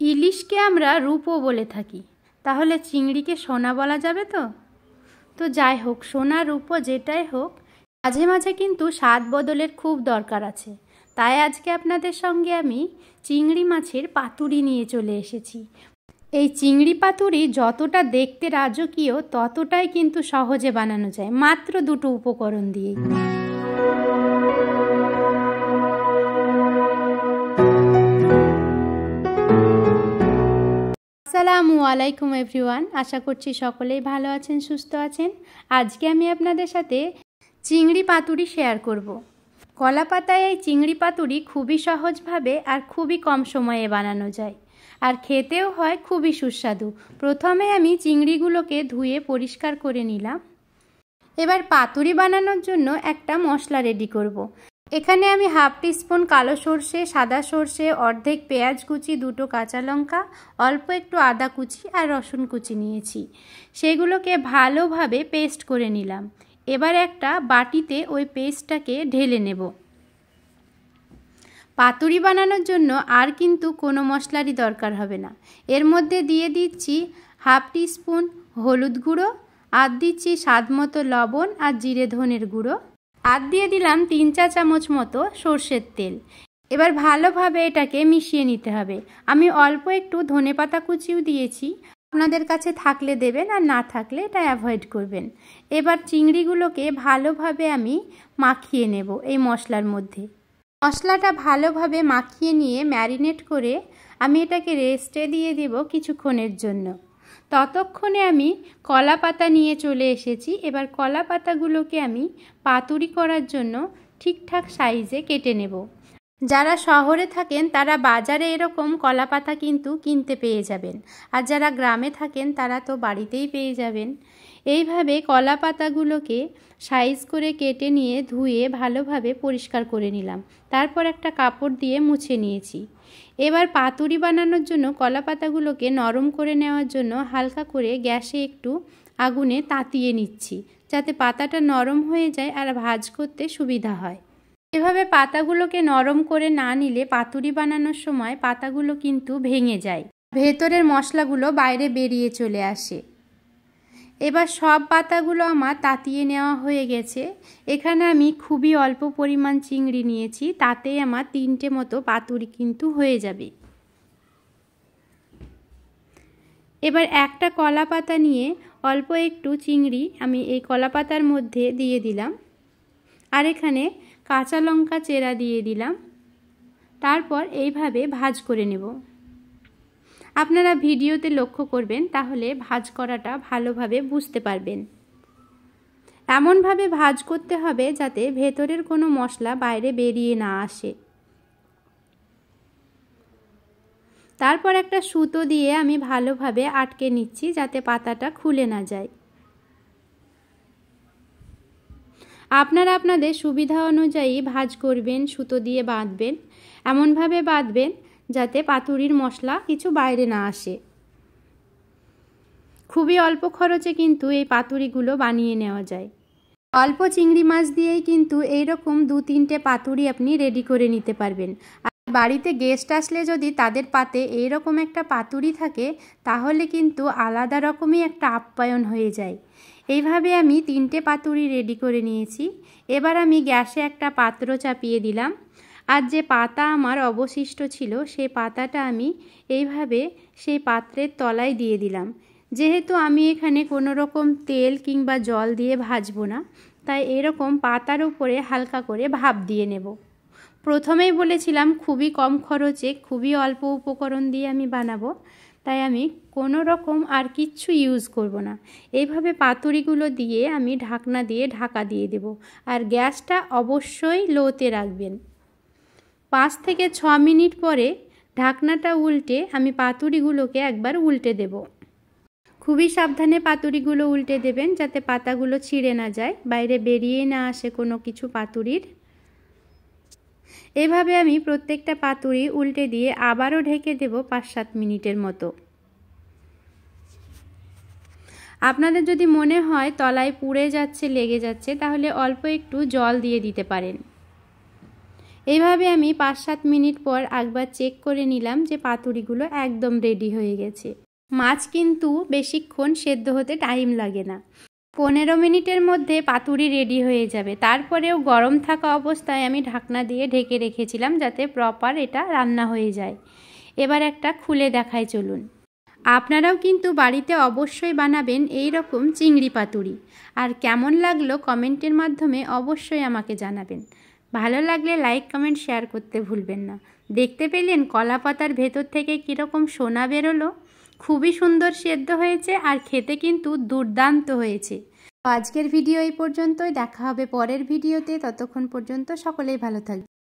ইলিশকে আমরা রূপও বলে থাকি, তাহলে চিংড়িকে সোনা বলা যাবে তো? তো যাই হোক, সোনা রূপও যেটাই হোক, মাঝে মাঝে কিন্তু স্বাদ বদলের খুব দরকার আছে। তাই আজকে আপনাদের সঙ্গে আমি চিংড়ি মাছের পাতুরি নিয়ে চলে এসেছি। এই চিংড়ি পাতুরি যতটা দেখতে রাজকীয়, ততটাই কিন্তু সহজে বানানো যায় মাত্র দুটো উপকরণ দিয়ে। আসসালামু আলাইকুম এভরিওয়ান, আশা করছি সকলেই ভালো আছেন, সুস্থ আছেন। আজকে আমি আপনাদের সাথে চিংড়ি পাতুরি শেয়ার করব। কলা পাতায় এই চিংড়ি পাতুরি খুবই সহজভাবে আর খুবই কম সময়ে বানানো যায়, আর খেতেও হয় খুবই সুস্বাদু। প্রথমে আমি চিংড়িগুলোকে ধুয়ে পরিষ্কার করে নিলাম। এবার পাতুরি বানানোর জন্য একটা মশলা রেডি করব। এখানে আমি হাফ টিস্পুন কালো সর্ষে, সাদা সর্ষে, অর্ধেক পেঁয়াজ কুচি, দুটো কাঁচা লঙ্কা, অল্প একটু আদা কুচি আর রসুন কুচি নিয়েছি। সেগুলোকে ভালোভাবে পেস্ট করে নিলাম। এবার একটা বাটিতে ওই পেস্টটাকে ঢেলে নেব। পাতুরি বানানোর জন্য আর কিন্তু কোনো মশলারই দরকার হবে না। এর মধ্যে দিয়ে দিচ্ছি হাফ টিস্পুন হলুদ গুঁড়ো, আর দিচ্ছি স্বাদ মতো লবণ আর জিরে ধনের গুঁড়ো, আর দিয়ে দিলাম 3-4 চামচ মতো সর্ষের তেল। এবার ভালোভাবে এটাকে মিশিয়ে নিতে হবে। আমি অল্প একটু ধনেপাতা কুচিও দিয়েছি, আপনাদের কাছে থাকলে দেবেন, আর না থাকলে এটা অ্যাভয়েড করবেন। এবার চিংড়িগুলোকে ভালোভাবে আমি মাখিয়ে নেব এই মশলার মধ্যে। মশলাটা ভালোভাবে মাখিয়ে নিয়ে ম্যারিনেট করে আমি এটাকে রেস্টে দিয়ে দেব কিছুক্ষণের জন্য। ততক্ষণে আমি কলা পাতা নিয়ে চলে এসেছি। এবার কলা পাতাগুলোকে আমি পাতুরি করার জন্য ঠিকঠাক সাইজে কেটে নেব। যারা শহরে থাকেন তারা বাজারে এরকম কলা পাতা কিন্তু কিনতে পেয়ে যাবেন, আর যারা গ্রামে থাকেন তারা তো বাড়িতেই পেয়ে যাবেন। এইভাবে কলা পাতাগুলোকে সাইজ করে কেটে নিয়ে ধুয়ে ভালোভাবে পরিষ্কার করে নিলাম। তারপর একটা কাপড় দিয়ে মুছে নিয়েছি। এবার পাতুরি বানানোর জন্য কলা পাতাগুলোকে নরম করে নেওয়ার জন্য হালকা করে গ্যাসে একটু আগুনে তাতিয়ে নিচ্ছি, যাতে পাতাটা নরম হয়ে যায় আর ভাজ করতে সুবিধা হয়। এভাবে পাতাগুলোকে নরম করে না নিলে পাতুরি বানানোর সময় পাতাগুলো কিন্তু ভেঙে যায়, ভেতরের মশলাগুলো বাইরে বেরিয়ে চলে আসে। এবার সব পাতাগুলো আমার তাতিয়ে নেওয়া হয়ে গেছে। এখানে আমি খুবই অল্প পরিমাণ চিংড়ি নিয়েছি, তাতেই আমার 3টে মতো পাতুরি কিন্তু হয়ে যাবে। এবার একটা কলা পাতা নিয়ে অল্প একটু চিংড়ি আমি এই কলা পাতার মধ্যে দিয়ে দিলাম, আর এখানে কাঁচা লঙ্কা চেরা দিয়ে দিলাম। তারপর এইভাবে ভাজ করে নেব। আপনারা ভিডিওতে লক্ষ্য করবেন, তাহলে ভাজ করাটা ভালোভাবে বুঝতে পারবেন। এমনভাবে ভাজ করতে হবে যাতে ভেতরের কোনো মশলা বাইরে বেরিয়ে না আসে। তারপর একটা সুতো দিয়ে আমি ভালোভাবে আটকে নিচ্ছি, যাতে পাতাটা খুলে না যায়। আপনারা আপনাদের সুবিধা অনুযায়ী ভাজ করবেন, সুতো দিয়ে বাঁধবেন। এমনভাবে বাঁধবেন যাতে পাতুরির মশলা কিছু বাইরে না আসে। খুবই অল্প খরচে কিন্তু এই পাতুরিগুলো বানিয়ে নেওয়া যায়। অল্প চিংড়ি মাছ দিয়েই কিন্তু এইরকম 2-3টে পাতুরি আপনি রেডি করে নিতে পারবেন। আর বাড়িতে গেস্ট আসলে যদি তাদের পাতে এইরকম একটা পাতুরি থাকে, তাহলে কিন্তু আলাদা রকমই একটা আপ্যায়ন হয়ে যায়। এইভাবে আমি 3টে পাতুরি রেডি করে নিয়েছি। এবার আমি গ্যাসে একটা পাত্র চাপিয়ে দিলাম, আর যে পাতা আমার অবশিষ্ট ছিল সেই পাতাটা আমি এইভাবে সেই পাত্রের তলায় দিয়ে দিলাম। যেহেতু আমি এখানে কোনো রকম তেল কিংবা জল দিয়ে ভাজবো না, তাই এরকম পাতার উপরে হালকা করে ভাপ দিয়ে নেব। প্রথমেই বলেছিলাম খুবই কম খরচে খুবই অল্প উপকরণ দিয়ে আমি বানাবো, তাই আমি কোনো রকম আর কিচ্ছু ইউজ করব না। এইভাবে পাতুরিগুলো দিয়ে আমি ঢাকনা দিয়ে ঢাকা দিয়ে দেব, আর গ্যাসটা অবশ্যই লোতে রাখবেন। 5 থেকে 6 মিনিট পরে ঢাকনাটা উল্টে আমি পাতুরিগুলোকে একবার উল্টে দেব। খুবই সাবধানে পাতুরিগুলো উল্টে দেবেন, যাতে পাতাগুলো ছিঁড়ে না যায়, বাইরে বেরিয়ে না আসে কোনো কিছু পাতুরির। এভাবে আমি প্রত্যেকটা পাতুরি উল্টে দিয়ে আবারও ঢেকে দেব 5-7 মিনিটের মতো। আপনাদের যদি মনে হয় তলায় পুড়ে যাচ্ছে, লেগে যাচ্ছে, তাহলে অল্প একটু জল দিয়ে দিতে পারেন। এইভাবে আমি 5-7 মিনিট পর একবার চেক করে নিলাম যে পাতুরিগুলো একদম রেডি হয়ে গেছে। মাছ কিন্তু বেশিক্ষণ সেদ্ধ হতে টাইম লাগে না, 15 মিনিটের মধ্যে পাতুরি রেডি হয়ে যাবে। তারপরেও গরম থাকা অবস্থায় আমি ঢাকনা দিয়ে ঢেকে রেখেছিলাম যাতে প্রপার এটা রান্না হয়ে যায়। এবার একটা খুলে দেখাই চলুন। আপনারাও কিন্তু বাড়িতে অবশ্যই বানাবেন এই রকম চিংড়ি পাতুরি। আর কেমন লাগলো কমেন্টের মাধ্যমে অবশ্যই আমাকে জানাবেন। ভালো লাগলে লাইক কমেন্ট শেয়ার করতে ভুলবেন না। দেখতে পেলেন কলা পাতার ভেতর থেকে কীরকম সোনা বেরোলো, খুবই সুন্দর সেদ্ধ হয়েছে আর খেতে কিন্তু দুর্দান্ত হয়েছে। আজকের ভিডিও এই পর্যন্তই, দেখা হবে পরের ভিডিওতে। ততক্ষণ পর্যন্ত সকলেই ভালো থাকবে।